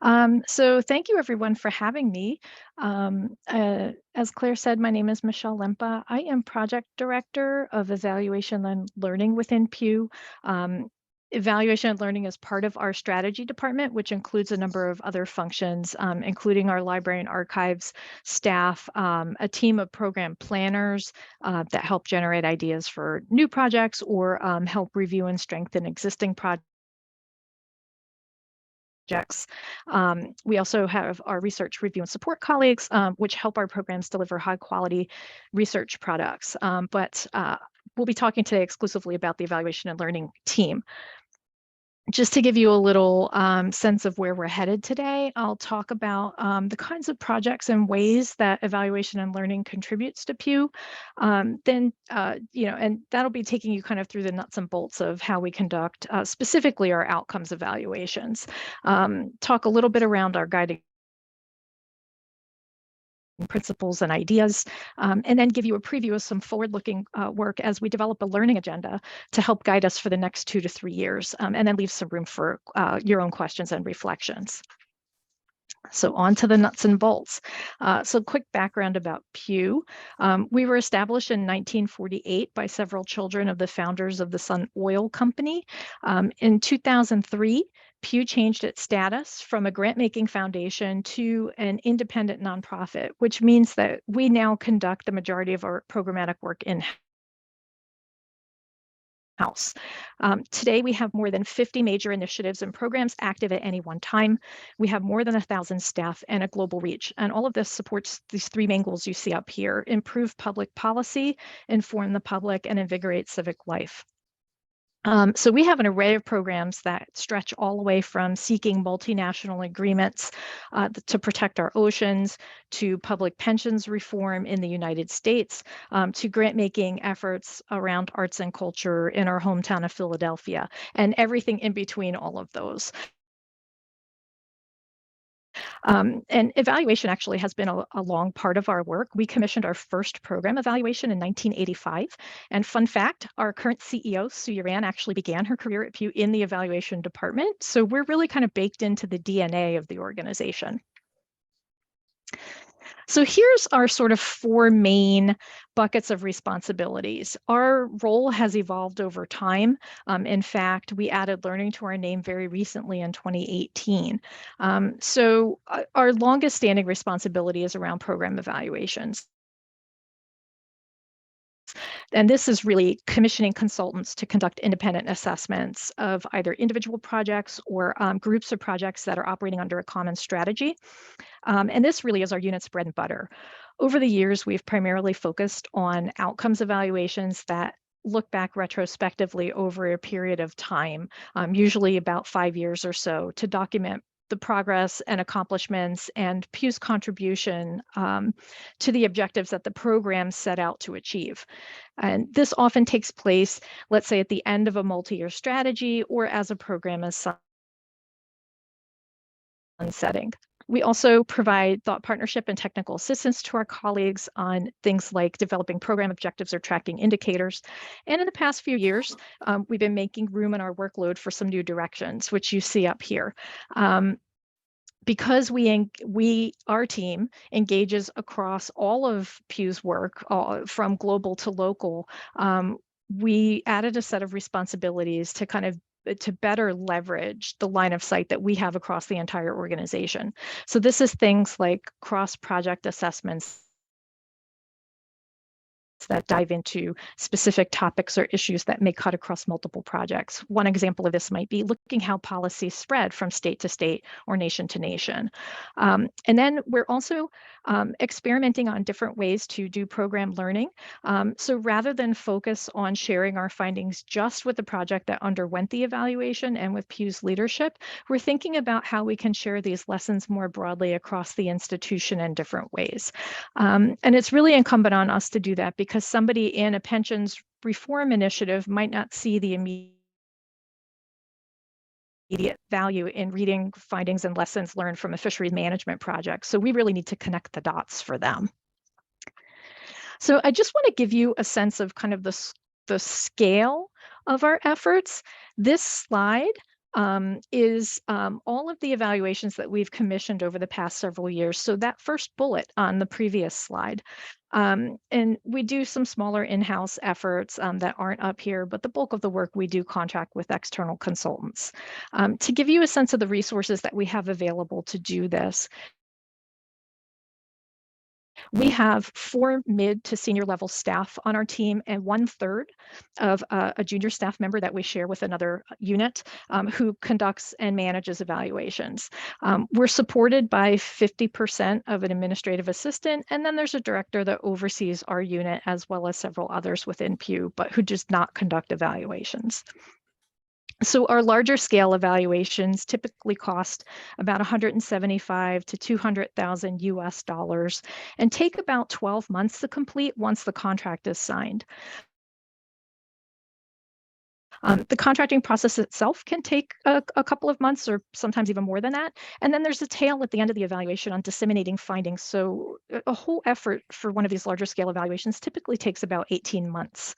So thank you everyone for having me. As Claire said, my name is Michelle Lempa. I am Project Director of Evaluation and Learning within Pew. Evaluation and Learning is part of our strategy department, which includes a number of other functions, including our library and archives staff, a team of program planners that help generate ideas for new projects or help review and strengthen existing projects. We also have our research review and support colleagues, which help our programs deliver high quality research products. But we'll be talking today exclusively about the evaluation and learning team. Just to give you a little sense of where we're headed today, I'll talk about the kinds of projects and ways that evaluation and learning contributes to Pew. And that'll be taking you kind of through the nuts and bolts of how we conduct specifically our outcomes evaluations. Talk a little bit around our guiding principles and ideas, and then give you a preview of some forward-looking work as we develop a learning agenda to help guide us for the next 2 to 3 years, and then leave some room for your own questions and reflections. So on to the nuts and bolts. So quick background about Pew. We were established in 1948 by several children of the founders of the Sun Oil Company. In 2003, Pew changed its status from a grant-making foundation to an independent nonprofit, which means that we now conduct the majority of our programmatic work in-house. Today, we have more than 50 major initiatives and programs active at any one time. We have more than 1,000 staff and a global reach. And all of this supports these 3 main goals you see up here: improve public policy, inform the public, and invigorate civic life. So we have an array of programs that stretch all the way from seeking multinational agreements to protect our oceans, to public pensions reform in the United States, to grant-making efforts around arts and culture in our hometown of Philadelphia, and everything in between all of those. And evaluation actually has been a long part of our work. We commissioned our first program evaluation in 1985. And fun fact, our current CEO, Sue Uran, actually began her career at Pew in the evaluation department. So we're really kind of baked into the DNA of the organization. So here's our sort of 4 main buckets of responsibilities. Our role has evolved over time. In fact, we added learning to our name very recently in 2018. So our longest standing responsibility is around program evaluations. And this is really commissioning consultants to conduct independent assessments of either individual projects or groups of projects that are operating under a common strategy. And this really is our unit's bread and butter. Over the years, we've primarily focused on outcomes evaluations that look back retrospectively over a period of time, usually about 5 years or so, to document the progress and accomplishments and Pew's contribution to the objectives that the program set out to achieve. And this often takes place, let's say, at the end of a multi-year strategy or as a program is sunsetting. We also provide thought partnership and technical assistance to our colleagues on things like developing program objectives or tracking indicators. And in the past few years, we've been making room in our workload for some new directions, which you see up here. Because our team engages across all of Pew's work, from global to local, we added a set of responsibilities to better leverage the line of sight that we have across the entire organization. So this is things like cross-project assessments that dive into specific topics or issues that may cut across multiple projects. One example of this might be looking how policies spread from state to state or nation to nation. And then we're also experimenting on different ways to do program learning. So rather than focus on sharing our findings just with the project that underwent the evaluation and with Pew's leadership, we're thinking about how we can share these lessons more broadly across the institution in different ways. And it's really incumbent on us to do that because somebody in a pensions reform initiative might not see the immediate value in reading findings and lessons learned from a fisheries management project. So we really need to connect the dots for them. So I just want to give you a sense of kind of the scale of our efforts. This slide is all of the evaluations that we've commissioned over the past several years. So that first bullet on the previous slide. And we do some smaller in-house efforts that aren't up here, but the bulk of the work we do contract with external consultants. To give you a sense of the resources that we have available to do this, we have 4 mid to senior level staff on our team and 1/3 of a junior staff member that we share with another unit who conducts and manages evaluations. We're supported by 50% of an administrative assistant, and then there's a director that oversees our unit as well as several others within Pew, but who does not conduct evaluations. So our larger scale evaluations typically cost about 175 to 200,000 US dollars and take about 12 months to complete once the contract is signed. The contracting process itself can take a couple of months or sometimes even more than that. And then there's a tail at the end of the evaluation on disseminating findings. So a whole effort for one of these larger scale evaluations typically takes about 18 months.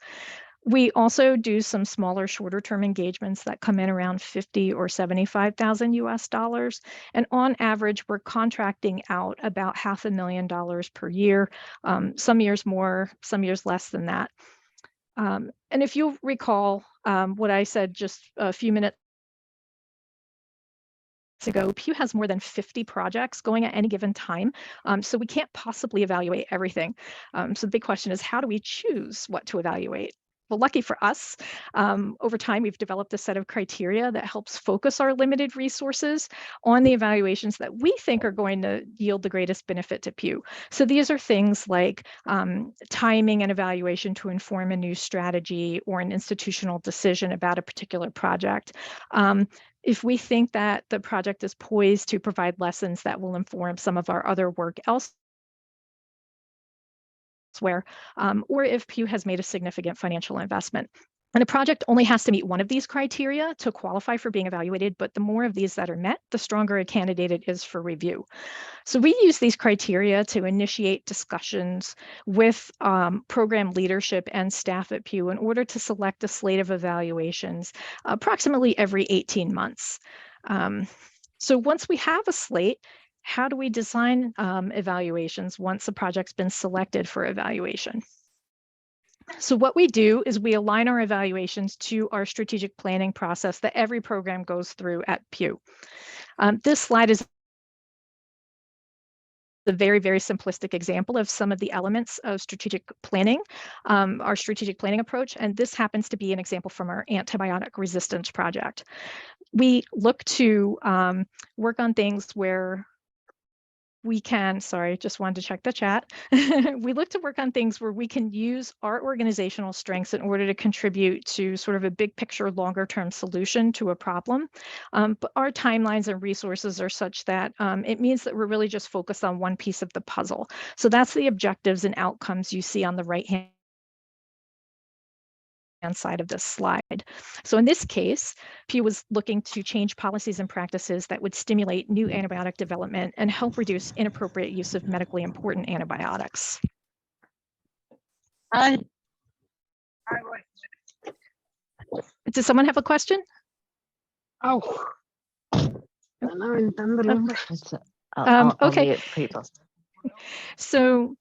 We also do some smaller, shorter term engagements that come in around 50 or 75,000 US dollars. And on average, we're contracting out about $500,000 per year, some years more, some years less than that. And if you'll recall what I said just a few minutes ago, Pew has more than 50 projects going at any given time. So we can't possibly evaluate everything. So the big question is, how do we choose what to evaluate? Well, lucky for us, over time, we've developed a set of criteria that helps focus our limited resources on the evaluations that we think are going to yield the greatest benefit to Pew. So these are things like timing an evaluation to inform a new strategy or an institutional decision about a particular project. If we think that the project is poised to provide lessons that will inform some of our other work elsewhere, or if Pew has made a significant financial investment. And a project only has to meet one of these criteria to qualify for being evaluated, but the more of these that are met, the stronger a candidate it is for review. So we use these criteria to initiate discussions with program leadership and staff at Pew in order to select a slate of evaluations approximately every 18 months. So once we have a slate, how do we design evaluations once a project's been selected for evaluation? So what we do is we align our evaluations to our strategic planning process that every program goes through at Pew. This slide is a very, very simplistic example of some of the elements of strategic planning, our strategic planning approach, and this happens to be an example from our antibiotic resistance project. We look to work on things where we can, sorry, just wanted to check the chat. We look to work on things where we can use our organizational strengths in order to contribute to sort of a big picture, longer term solution to a problem. But our timelines and resources are such that it means that we're really just focused on one piece of the puzzle. So that's the objectives and outcomes you see on the right-hand side of this slide. So in this case, Pew was looking to change policies and practices that would stimulate new antibiotic development and help reduce inappropriate use of medically important antibiotics. Does someone have a question? Oh. Okay. So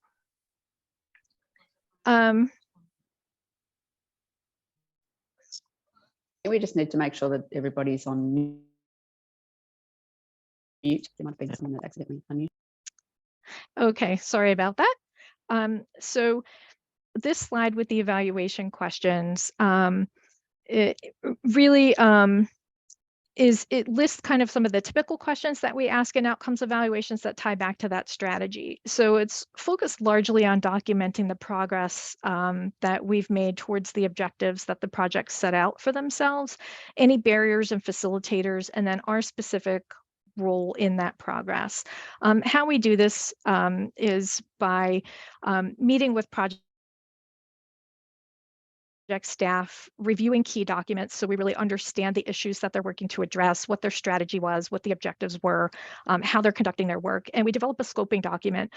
we just need to make sure that everybody's on mute. There might be someone that accidentally unmuted. Okay, sorry about that. So this slide with the evaluation questions, it really it lists kind of some of the typical questions that we ask in outcomes evaluations that tie back to that strategy. So it's focused largely on documenting the progress that we've made towards the objectives that the project set out for themselves, any barriers and facilitators, and then our specific role in that progress. How we do this is by meeting with project staff reviewing key documents so we really understand the issues that they're working to address, what their strategy was, what the objectives were, how they're conducting their work. And we develop a scoping document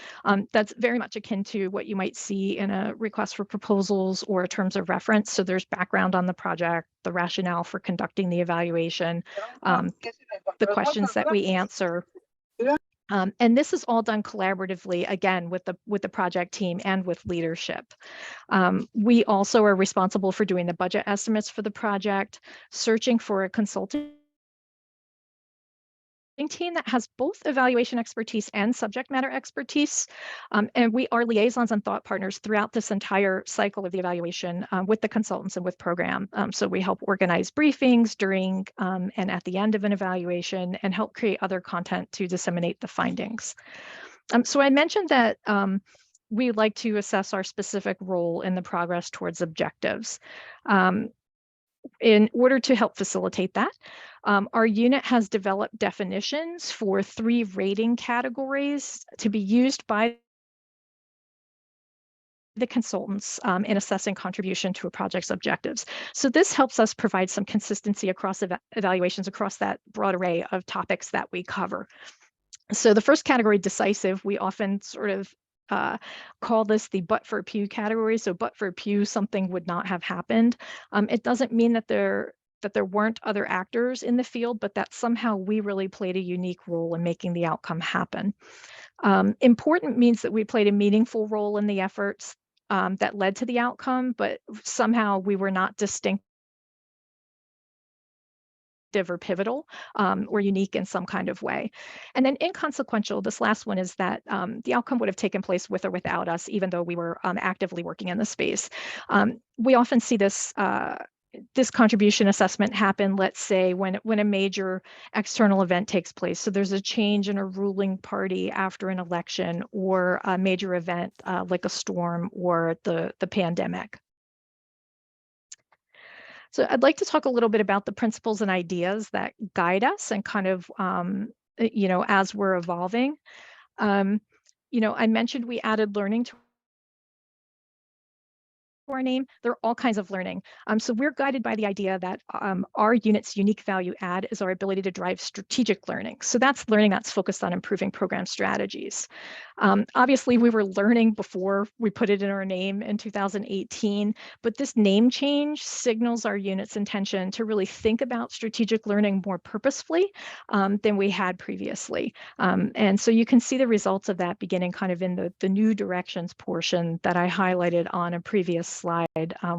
that's very much akin to what you might see in a request for proposals or a terms of reference. So there's background on the project, the rationale for conducting the evaluation, the questions that we answer. And this is all done collaboratively, again, with the project team and with leadership. We also are responsible for doing the budget estimates for the project, searching for a consulting team that has both evaluation expertise and subject matter expertise. And we are liaisons and thought partners throughout this entire cycle of the evaluation with the consultants and with program. So we help organize briefings during and at the end of an evaluation and help create other content to disseminate the findings. So I mentioned that we like to assess our specific role in the progress towards objectives. In order to help facilitate that, our unit has developed definitions for 3 rating categories to be used by the consultants in assessing contribution to a project's objectives. So this helps us provide some consistency across evaluations across that broad array of topics that we cover. So the first category, decisive, we often sort of call this the but for Pew category. So but for Pew, something would not have happened. It doesn't mean that there weren't other actors in the field, but that somehow we really played a unique role in making the outcome happen. Important means that we played a meaningful role in the efforts that led to the outcome, but somehow we were not distinct or pivotal or unique in some kind of way. And then inconsequential, this last one is that the outcome would have taken place with or without us, even though we were actively working in the space. We often see this this contribution assessment happen, let's say, when a major external event takes place. So there's a change in a ruling party after an election or a major event like a storm or the pandemic. So I'd like to talk a little bit about the principles and ideas that guide us and kind of, as we're evolving. I mentioned we added learning to our name. There are all kinds of learning. So we're guided by the idea that our unit's unique value add is our ability to drive strategic learning. So that's learning that's focused on improving program strategies. Obviously, we were learning before we put it in our name in 2018, but this name change signals our unit's intention to really think about strategic learning more purposefully than we had previously. And so you can see the results of that beginning kind of in the new directions portion that I highlighted on a previous slide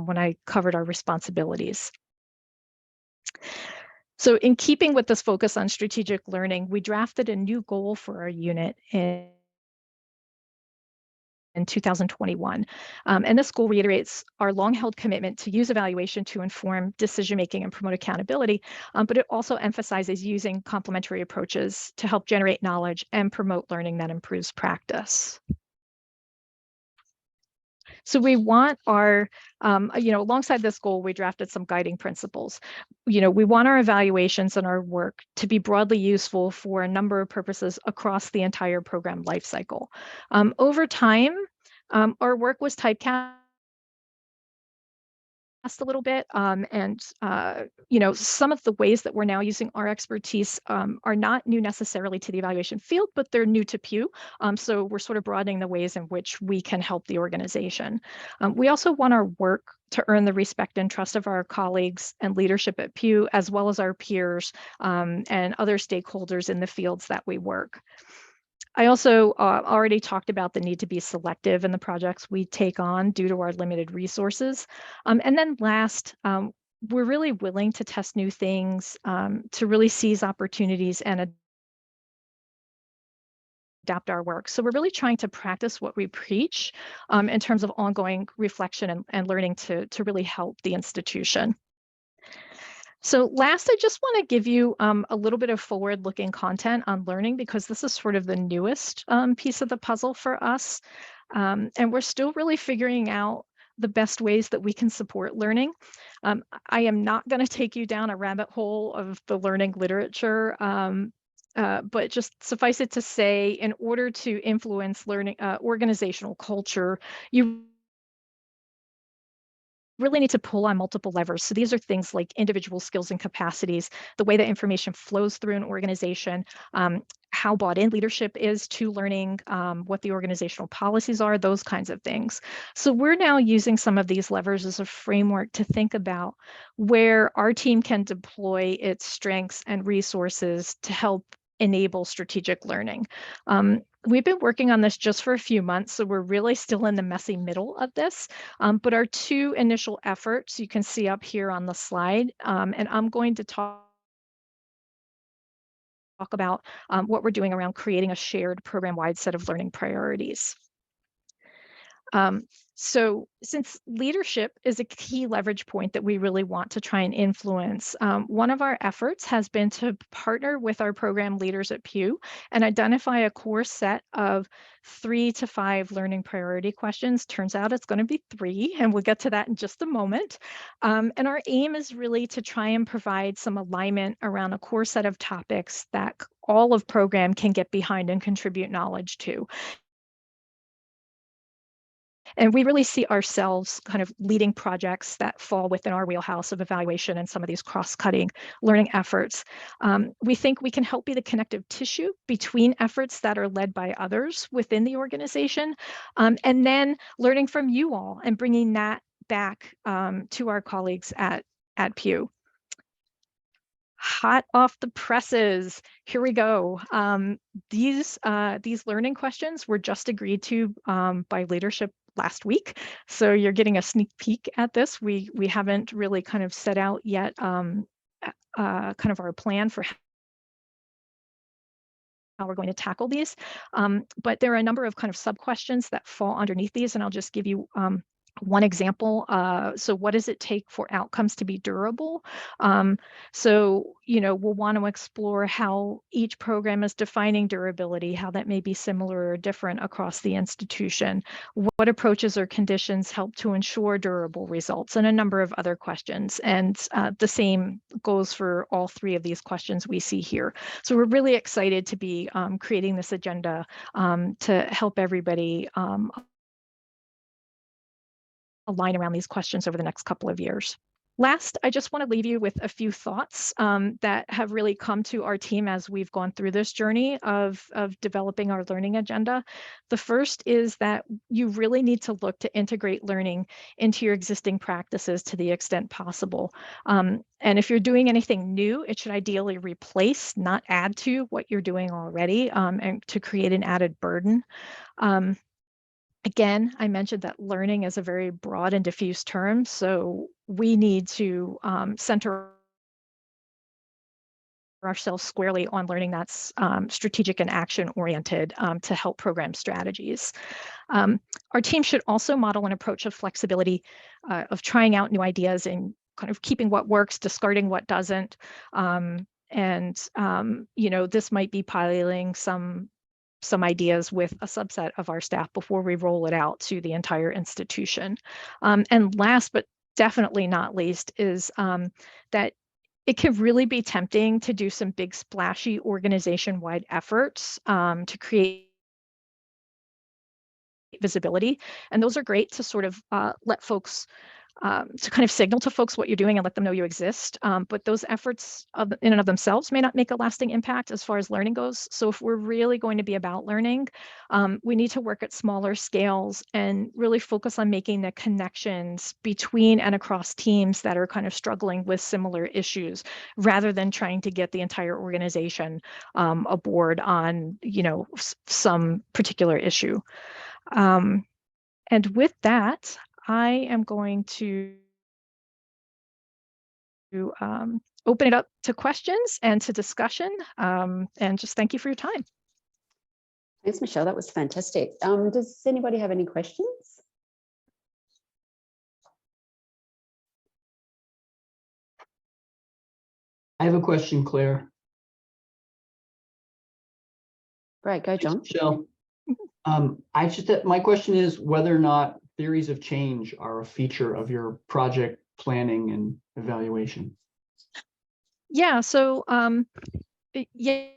when I covered our responsibilities. So in keeping with this focus on strategic learning, we drafted a new goal for our unit in 2021. And this goal reiterates our long-held commitment to use evaluation to inform decision-making and promote accountability, but it also emphasizes using complementary approaches to help generate knowledge and promote learning that improves practice. So we want our, alongside this goal, we drafted some guiding principles. We want our evaluations and our work to be broadly useful for a number of purposes across the entire program lifecycle. Over time, our work was typecast a little bit, and some of the ways that we're now using our expertise are not new necessarily to the evaluation field, but they're new to Pew. So we're sort of broadening the ways in which we can help the organization. We also want our work to earn the respect and trust of our colleagues and leadership at Pew, as well as our peers and other stakeholders in the fields that we work. I also already talked about the need to be selective in the projects we take on due to our limited resources. And then last, we're really willing to test new things, to really seize opportunities and adapt our work. So we're really trying to practice what we preach in terms of ongoing reflection and learning to really help the institution. So last, I just want to give you a little bit of forward-looking content on learning because this is sort of the newest piece of the puzzle for us. And we're still really figuring out the best ways that we can support learning. I am not going to take you down a rabbit hole of the learning literature, but just suffice it to say, in order to influence learning organizational culture, you really need to pull on multiple levers. So these are things like individual skills and capacities, the way that information flows through an organization, how bought in leadership is to learning, what the organizational policies are, those kinds of things. So we're now using some of these levers as a framework to think about where our team can deploy its strengths and resources to help enable strategic learning. We've been working on this just for a few months, so we're really still in the messy middle of this. But our two initial efforts you can see up here on the slide, and I'm going to talk about what we're doing around creating a shared program-wide set of learning priorities. So since leadership is a key leverage point that we really want to try and influence, one of our efforts has been to partner with our program leaders at Pew and identify a core set of 3 to 5 learning priority questions. Turns out it's going to be 3, and we'll get to that in just a moment. And our aim is really to try and provide some alignment around a core set of topics that all of program can get behind and contribute knowledge to. And we really see ourselves kind of leading projects that fall within our wheelhouse of evaluation and some of these cross-cutting learning efforts. We think we can help be the connective tissue between efforts that are led by others within the organization, and then learning from you all and bringing that back to our colleagues at Pew. Hot off the presses, here we go. These learning questions were just agreed to by leadership last week, so you're getting a sneak peek at this. We haven't really kind of set out yet kind of our plan for how we're going to tackle these, but there are a number of kind of sub questions that fall underneath these, and I'll just give you one example. So what does it take for outcomes to be durable? So, we'll want to explore how each program is defining durability, how that may be similar or different across the institution. What approaches or conditions help to ensure durable results, and a number of other questions. And the same goes for all 3 of these questions we see here. So we're really excited to be creating this agenda to help everybody align around these questions over the next couple of years. Last, I just want to leave you with a few thoughts that have really come to our team as we've gone through this journey of developing our learning agenda. The first is that you really need to look to integrate learning into your existing practices to the extent possible. And if you're doing anything new, it should ideally replace, not add to what you're doing already, and to create an added burden. Again, I mentioned that learning is a very broad and diffuse term, so we need to center ourselves squarely on learning that's strategic and action-oriented to help program strategies. Our team should also model an approach of flexibility, of trying out new ideas and kind of keeping what works, discarding what doesn't. This might be piloting some ideas with a subset of our staff before we roll it out to the entire institution. And last, but definitely not least, is that it can really be tempting to do some big splashy organization-wide efforts to create visibility. And those are great to sort of let folks to kind of signal to folks what you're doing and let them know you exist. But those efforts in and of themselves may not make a lasting impact as far as learning goes. So if we're really going to be about learning, we need to work at smaller scales and really focus on making the connections between and across teams that are kind of struggling with similar issues, rather than trying to get the entire organization aboard on, some particular issue. And with that, I am going to open it up to questions and to discussion, and just thank you for your time. Thanks, Michelle. That was fantastic. Does anybody have any questions? I have a question, Claire. Great, go, John. Michelle, my question is whether or not theories of change are a feature of your project planning and evaluation. Yeah, so yeah,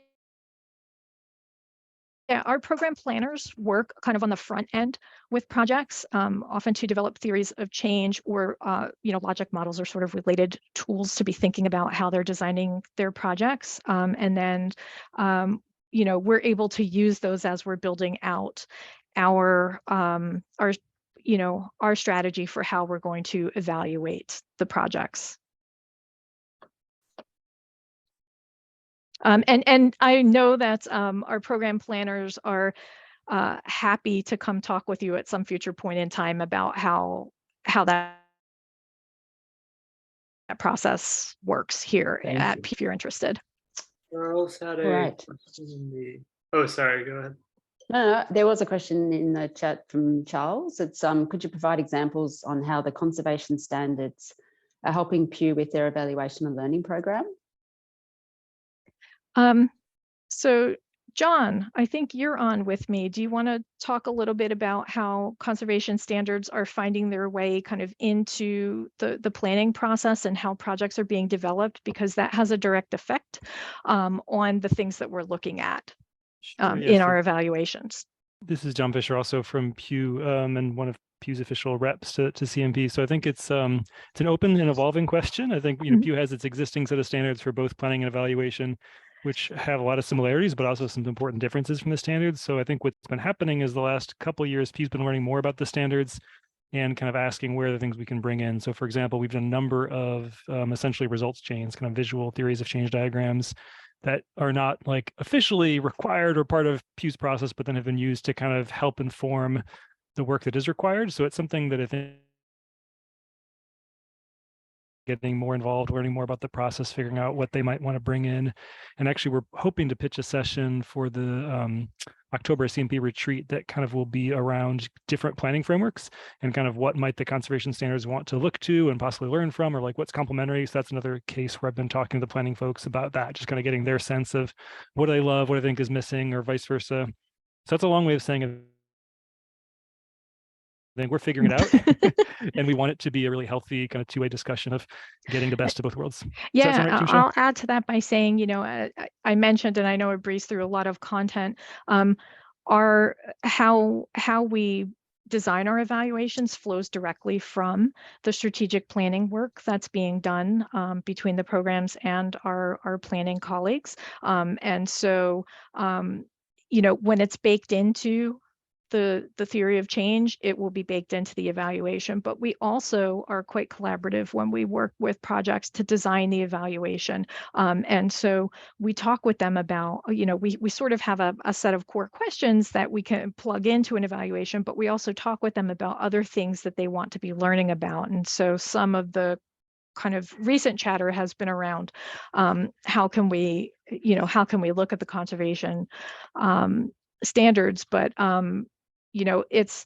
Yeah, our program planners work kind of on the front end with projects, often to develop theories of change or, logic models are sort of related tools to be thinking about how they're designing their projects. And then, we're able to use those as we're building out our strategy for how we're going to evaluate the projects. And I know that our program planners are happy to come talk with you at some future point in time about how that process works here at you. P if you're interested. Charles had a Right. question in the. Oh, sorry. Go ahead. No, there was a question in the chat from Charles. It's could you provide examples on how the conservation standards are helping Pew with their evaluation and learning program? So John, I think you're on with me. Do you want to talk a little bit about how conservation standards are finding their way kind of into the planning process and how projects are being developed? Because that has a direct effect on the things that we're looking at in our evaluations. This is John Fisher, also from Pew, and one of Pew's official reps to CMP. So I think it's an open and evolving question. I think Pew has its existing set of standards for both planning and evaluation, which have a lot of similarities, but also some important differences from the standards. So I think what's been happening is the last couple of years, Pew's been learning more about the standards and kind of asking where are the things we can bring in. So for example, we've done a number of essentially results chains, kind of visual theories of change diagrams that are not like officially required or part of Pew's process, but then have been used to kind of help inform the work that is required. So it's something that I think getting more involved, learning more about the process, figuring out what they might want to bring in. And actually, we're hoping to pitch a session for the October CMP retreat that kind of will be around different planning frameworks and kind of what might the conservation standards want to look to and possibly learn from, or like what's complementary. So that's another case where I've been talking to the planning folks about that, just kind of getting their sense of what do they love, what I think is missing, or vice versa. So that's a long way of saying it. I think we're figuring it out and we want it to be a really healthy kind of two-way discussion of getting the best of both worlds. Yeah, right, I'll add to that by saying, I mentioned, and I know I breezed through a lot of content, how we design our evaluations flows directly from the strategic planning work that's being done between the programs and our planning colleagues. And so, when it's baked into the theory of change, it will be baked into the evaluation. But we also are quite collaborative when we work with projects to design the evaluation. And so we talk with them about, we sort of have a set of core questions that we can plug into an evaluation, but we also talk with them about other things that they want to be learning about. And so some of the kind of recent chatter has been around how can we look at the conservation standards, but it's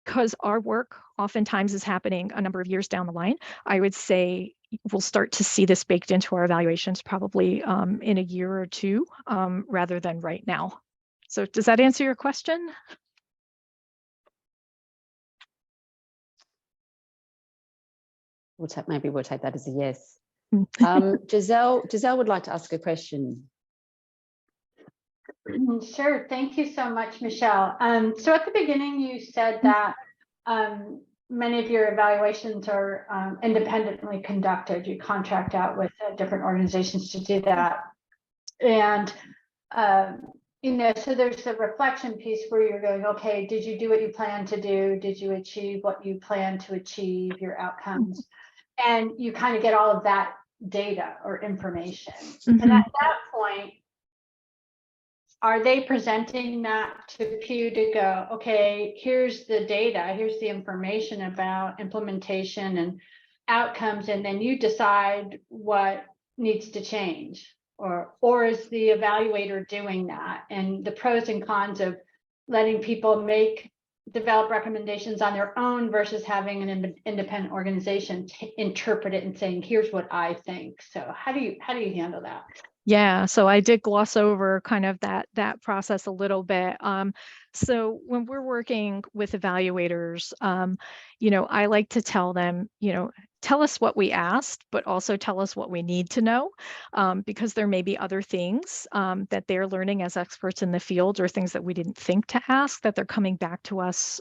because our work oftentimes is happening a number of years down the line. I would say we'll start to see this baked into our evaluations probably in a year or two rather than right now. So does that answer your question? Maybe we'll take that as a yes. Giselle would like to ask a question. Sure. Thank you so much, Michelle. So at the beginning, you said that many of your evaluations are independently conducted. You contract out with different organizations to do that. And, so there's the reflection piece where you're going, okay, did you do what you planned to do? Did you achieve what you planned to achieve, your outcomes? And you kind of get all of that data or information. And at that point, are they presenting that to Pew to go, okay, here's the data, here's the information about implementation and outcomes, and then you decide what needs to change? Or is the evaluator doing that? And the pros and cons of letting people develop recommendations on their own versus having an independent organization interpret it and saying, here's what I think. So how do you handle that? Yeah, so I did gloss over kind of that process a little bit. So when we're working with evaluators, I like to tell them, tell us what we asked, but also tell us what we need to know, because there may be other things that they're learning as experts in the field, or things that we didn't think to ask that they're coming back to us,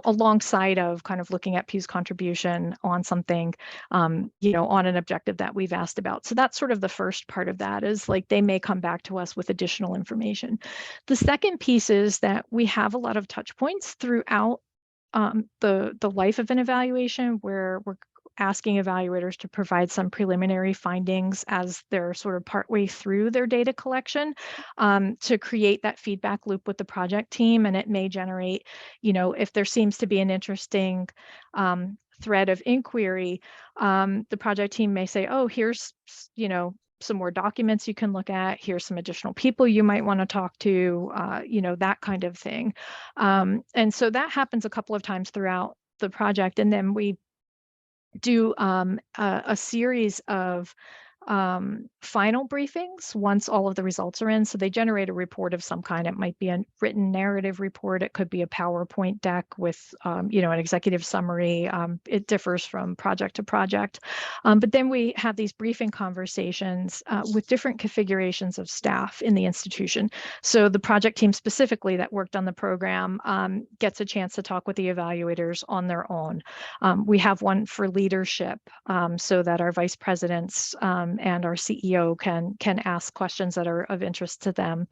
alongside of kind of looking at Pew's contribution on something, on an objective that we've asked about. So that's sort of the first part of that, is like they may come back to us with additional information. The second piece is that we have a lot of touch points throughout the life of an evaluation, where we're asking evaluators to provide some preliminary findings as they're sort of partway through their data collection, to create that feedback loop with the project team. And it may generate, if there seems to be an interesting thread of inquiry, the project team may say, oh, here's, some more documents you can look at. Here's some additional people you might want to talk to, that kind of thing. And so that happens a couple of times throughout the project. And then we do a series of final briefings once all of the results are in. So they generate a report of some kind. It might be a written narrative report. It could be a PowerPoint deck with, an executive summary. It differs from project to project. But then we have these briefing conversations with different configurations of staff in the institution. So the project team specifically that worked on the program gets a chance to talk with the evaluators on their own. We have one for leadership, so that our vice presidents and our CEO can ask questions that are of interest to them.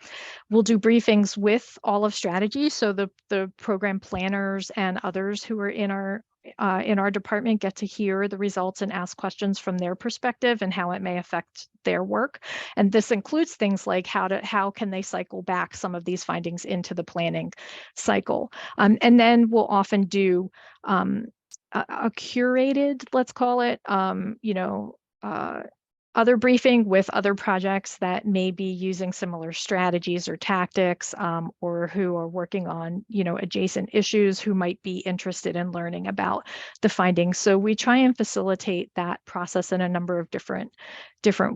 We'll do briefings with all of strategy, so the program planners and others who are in our department get to hear the results and ask questions from their perspective and how it may affect their work. And this includes things like how can they cycle back some of these findings into the planning cycle. And then we'll often do a curated, let's call it, other briefing with other projects that may be using similar strategies or tactics, or who are working on, adjacent issues, who might be interested in learning about the findings. So we try and facilitate that process in a number of different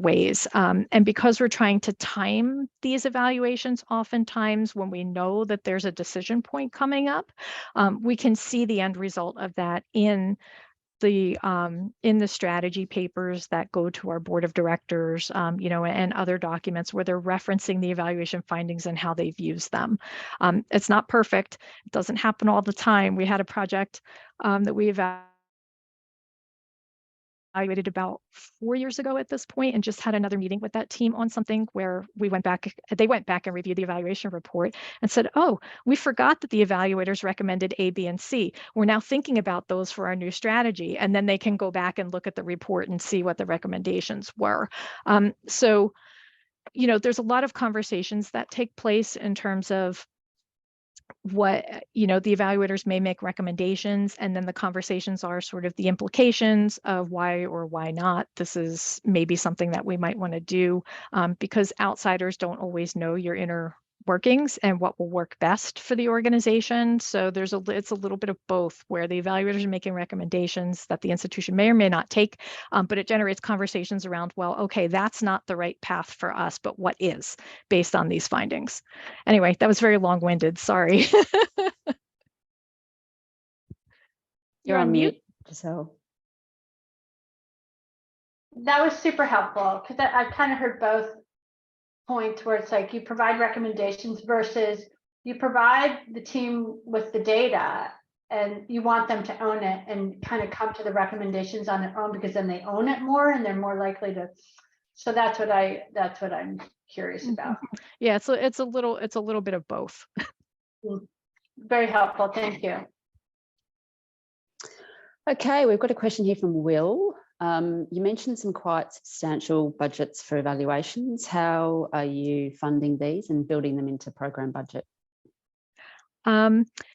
ways. And because we're trying to time these evaluations, oftentimes when we know that there's a decision point coming up, we can see the end result of that in the strategy papers that go to our board of directors, and other documents where they're referencing the evaluation findings and how they've used them. It's not perfect. It doesn't happen all the time. We had a project that we evaluated about 4 years ago at this point, and just had another meeting with that team on something where they went back and reviewed the evaluation report and said, oh, we forgot that the evaluators recommended A, B, and C. We're now thinking about those for our new strategy. And then they can go back and look at the report and see what the recommendations were. So, there's a lot of conversations that take place in terms of what, the evaluators may make recommendations, and then the conversations are sort of the implications of why or why not this is maybe something that we might want to do, because outsiders don't always know your inner workings and what will work best for the organization. So it's a little bit of both, where the evaluators are making recommendations that the institution may or may not take, but it generates conversations around, well, okay, that's not the right path for us, but what is, based on these findings. Anyway, that was very long-winded, sorry. You're on mute, Giselle. That was super helpful, because I kind of heard both points, where it's like you provide recommendations versus you provide the team with the data and you want them to own it and kind of come to the recommendations on their own, because then they own it more and they're more likely to. So that's what I'm curious about. Yeah, so it's a little bit of both. Very helpful, thank you. Okay, we've got a question here from Will. You mentioned some quite substantial budgets for evaluations. How are you funding these and building them into program budget?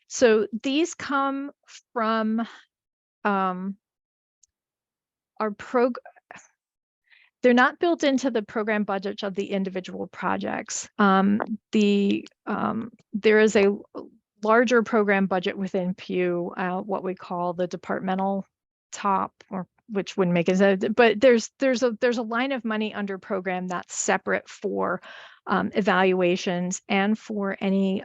So these come from our program. They're not built into the program budgets of the individual projects. There is a larger program budget within Pew, what we call the departmental top, or which wouldn't make sense, but there's a line of money under program that's separate for evaluations and for any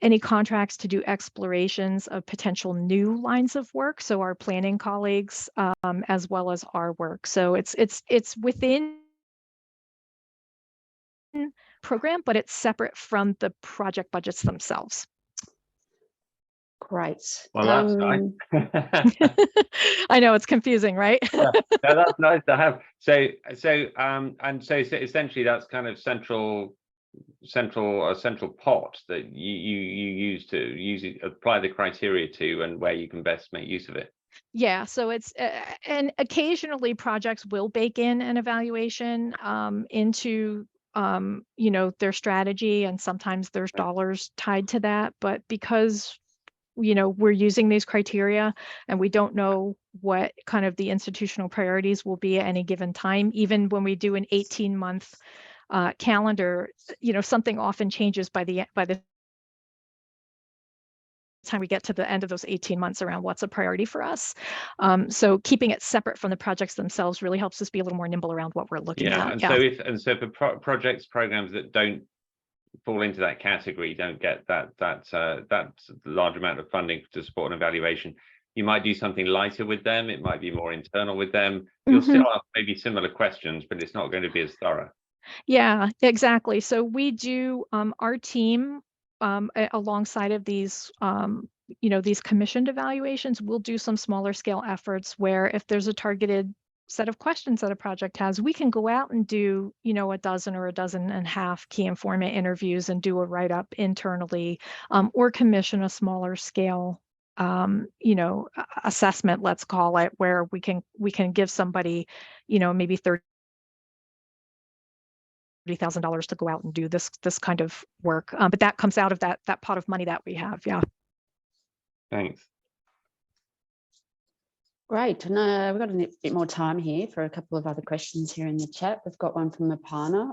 any contracts to do explorations of potential new lines of work. So our planning colleagues, as well as our work. So it's within program, but it's separate from the project budgets themselves. Great. Well, that's nice. I know it's confusing, right? Yeah, no, that's nice to have. So essentially that's kind of central pot that you use to apply the criteria to, and where you can best make use of it. Yeah, so it's and occasionally projects will bake in an evaluation into their strategy, and sometimes there's dollars tied to that. But because we're using these criteria and we don't know what kind of the institutional priorities will be at any given time, even when we do an 18-month calendar, something often changes by the time we get to the end of those 18 months around what's a priority for us. So keeping it separate from the projects themselves really helps us be a little more nimble around what we're looking at. And so for programs that don't fall into that category, don't get that large amount of funding to support an evaluation, you might do something lighter with them. It might be more internal with them. You'll still ask maybe similar questions, but it's not going to be as thorough. Yeah, exactly. So we do our team alongside of these these commissioned evaluations, we'll do some smaller scale efforts where if there's a targeted set of questions that a project has, we can go out and do a dozen or a dozen and a half key informant interviews and do a write-up internally, or commission a smaller scale assessment, let's call it, where we can give somebody maybe $30,000 to go out and do this kind of work, but that comes out of that pot of money that we have. Yeah. Thanks. Great. And we've got a bit more time here for a couple of other questions here in the chat. We've got one from Apana.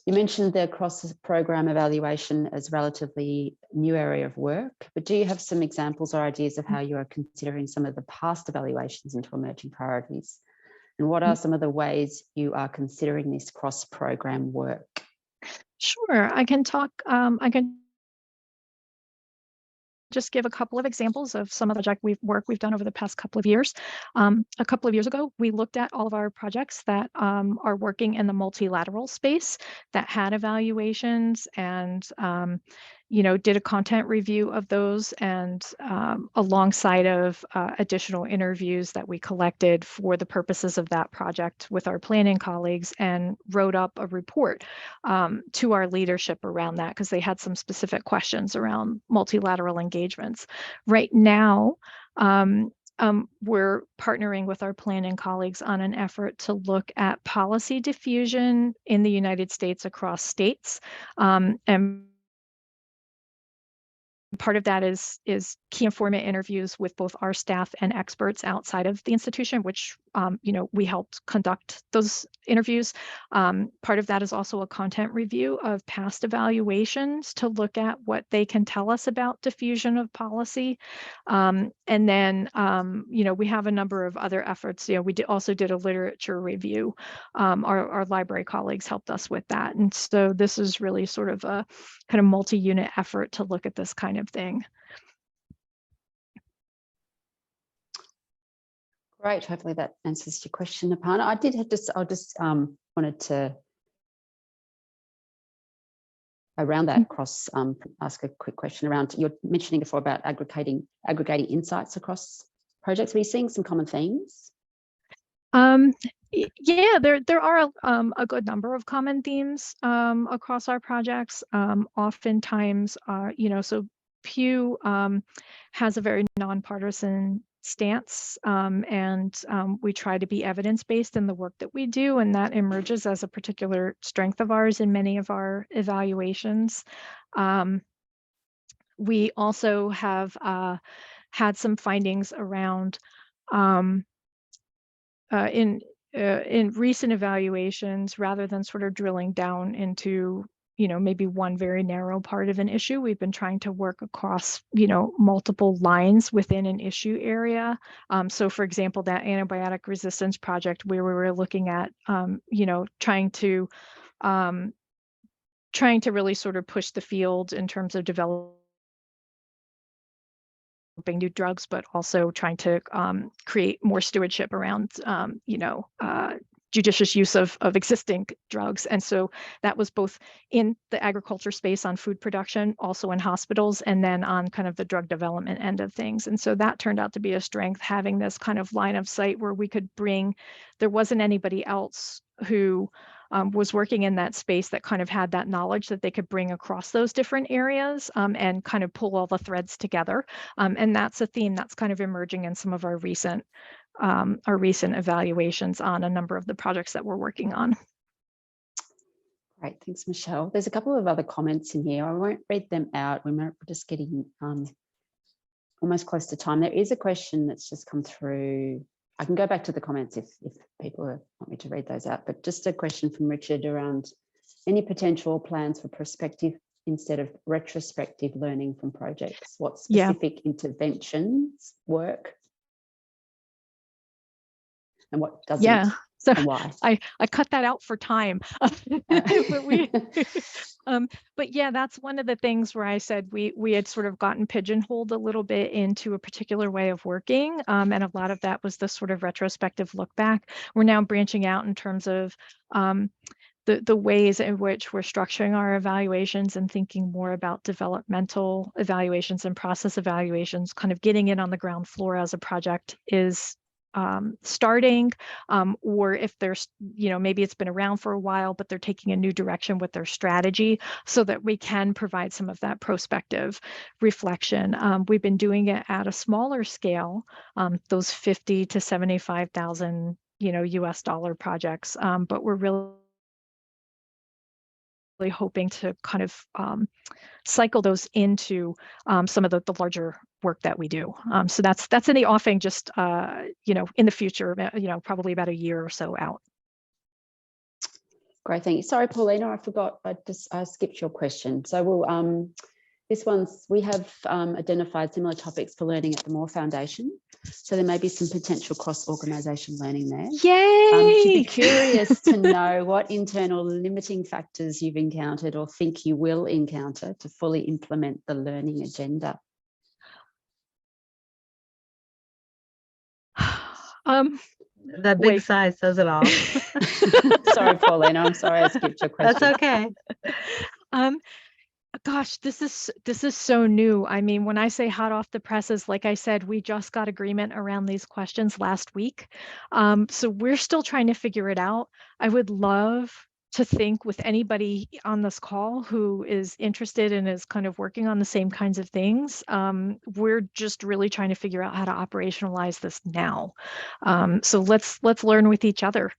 You mentioned the cross-program evaluation as a relatively new area of work, but do you have some examples or ideas of how you are considering some of the past evaluations into emerging priorities? And what are some of the ways you are considering this cross-program work? Sure, I can talk. I can just give a couple of examples of some of the project work we've done over the past couple of years. A couple of years ago, we looked at all of our projects that are working in the multilateral space that had evaluations, and did a content review of those, and alongside of additional interviews that we collected for the purposes of that project with our planning colleagues, and wrote up a report to our leadership around that, because they had some specific questions around multilateral engagements. Right now, we're partnering with our planning colleagues on an effort to look at policy diffusion in the United States across states, and part of that is key informant interviews with both our staff and experts outside of the institution, which we helped conduct those interviews. Part of that is also a content review of past evaluations to look at what they can tell us about diffusion of policy. And then we have a number of other efforts. We also did a literature review. Our library colleagues helped us with that, and so this is really sort of a kind of multi-unit effort to look at this kind of thing. Great. Hopefully that answers your question, Apana. I just wanted to, around that cross, ask a quick question around, you're mentioning before about aggregating insights across projects. Are you seeing some common themes? Yeah, there are a good number of common themes across our projects. Oftentimes, so Pew has a very nonpartisan stance, and we try to be evidence-based in the work that we do, and that emerges as a particular strength of ours in many of our evaluations. We also have had some findings around in recent evaluations, rather than sort of drilling down into maybe one very narrow part of an issue, we've been trying to work across multiple lines within an issue area. So for example, that antibiotic resistance project, where we were looking at trying to trying to really sort of push the field in terms of developing new drugs, but also trying to create more stewardship around, judicious use of existing drugs. And so that was both in the agriculture space on food production, also in hospitals, and then on kind of the drug development end of things. And so that turned out to be a strength, having this kind of line of sight where we could bring, there wasn't anybody else who was working in that space that kind of had that knowledge that they could bring across those different areas and kind of pull all the threads together. And that's a theme that's kind of emerging in some of our recent evaluations on a number of the projects that we're working on. Great, thanks, Michelle. There's a couple of other comments in here. I won't read them out. We're just getting almost close to time. There is a question that's just come through. I can go back to the comments if people want me to read those out, but just a question from Richard around any potential plans for prospective instead of retrospective learning from projects. What specific interventions work and what doesn't? So and why? I cut that out for time. But yeah, that's one of the things where I said we had sort of gotten pigeonholed a little bit into a particular way of working. And a lot of that was the sort of retrospective look back. We're now branching out in terms of the ways in which we're structuring our evaluations and thinking more about developmental evaluations and process evaluations, kind of getting in on the ground floor as a project is starting, or if there's, maybe it's been around for a while, but they're taking a new direction with their strategy so that we can provide some of that prospective reflection. We've been doing it at a smaller scale, those 50 to 75,000, US dollar projects, but we're really hoping to kind of cycle those into some of the larger work that we do. So that's in the offing, just in the future, probably about a year or so out. Great, thank you. Sorry, Paulina, I skipped your question. So we'll we have identified similar topics for learning at the Moore Foundation. So there may be some potential cross-organisation learning there. Yay! She'd be curious to know what internal limiting factors you've encountered or think you will encounter to fully implement the learning agenda. That big size says it all. Sorry, Paulina, I'm sorry I skipped your question. That's okay. Gosh, this is so new. I mean, when I say hot off the presses, like I said, we just got agreement around these questions last week. So we're still trying to figure it out. I would love to think with anybody on this call who is interested and is kind of working on the same kinds of things. We're just really trying to figure out how to operationalize this now. So let's learn with each other.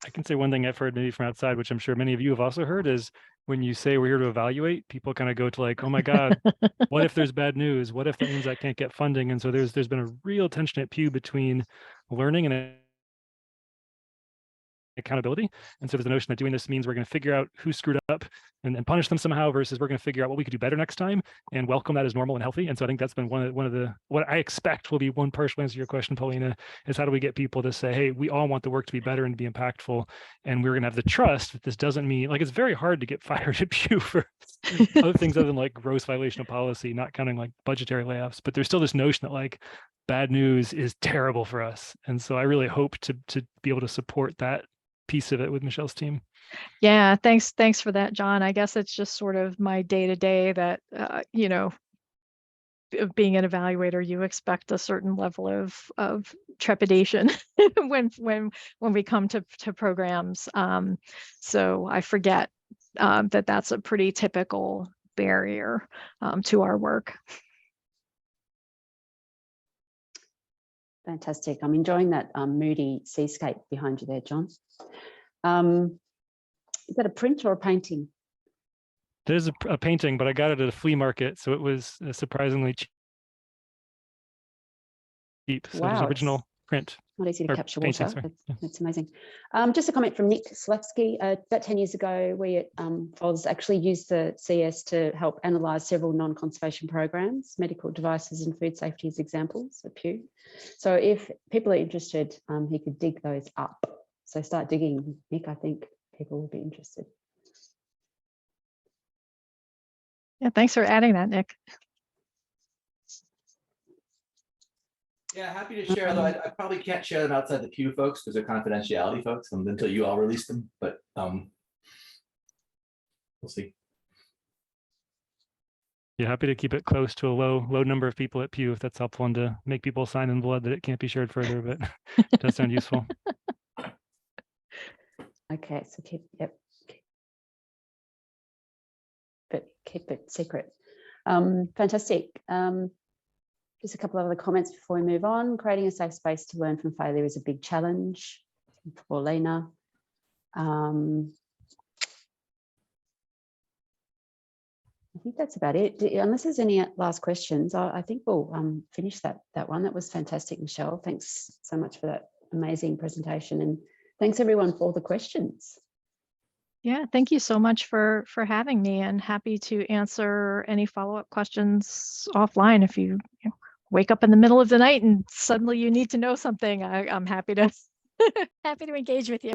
I can say one thing I've heard maybe from outside, which I'm sure many of you have also heard, is when you say we're here to evaluate, people kind of go to like, oh my God, what if there's bad news? What if that means I can't get funding? And so there's been a real tension at Pew between learning and accountability. And so there's the notion that doing this means we're going to figure out who screwed up and punish them somehow, versus we're going to figure out what we could do better next time and welcome that as normal and healthy. And so I think that's been one of the what I expect will be one partial answer to your question, Paulina, is how do we get people to say, hey, we all want the work to be better and to be impactful, and we're going to have the trust that this doesn't mean, like, it's very hard to get fired at Pew for other things other than like gross violation of policy, not counting like budgetary layoffs, but there's still this notion that like bad news is terrible for us. And so I really hope to be able to support that piece of it with Michelle's team. Yeah, thanks for that, John. I guess it's just sort of my day-to-day that of being an evaluator, you expect a certain level of trepidation when we come to programs. So I forget that that's a pretty typical barrier to our work. Fantastic. I'm enjoying that moody seascape behind you there, John. Is that a print or a painting? There's a painting, but I got it at a flea market, so it was surprisingly cheap. So Wow, there's an original print. Not easy to capture painting, water. That's amazing. Just a comment from Nick Slevsky. About 10 years ago, we at FOS actually used the CS to help analyse several non-conservation programs, medical devices and food safety as examples at Pew. So if people are interested, he could dig those up. So start digging, Nick. I think people will be interested. Yeah, thanks for adding that, Nick. Yeah, happy to share, although I probably can't share them outside the Pew folks because they're confidentiality folks until you all release them, but we'll see. Yeah, happy to keep it close to a low number of people at Pew if that's helpful, and to make people sign in blood that it can't be shared further, but it does sound useful. Okay, so keep it secret. Fantastic. Just a couple of other comments before we move on. Creating a safe space to learn from failure is a big challenge. Paulina. I think that's about it. Unless there's any last questions, I think we'll finish that one. That was fantastic, Michelle. Thanks so much for that amazing presentation, and thanks everyone for all the questions. Yeah, thank you so much for having me, and happy to answer any follow-up questions offline. If you wake up in the middle of the night and suddenly you need to know something, I'm happy to happy to engage with you.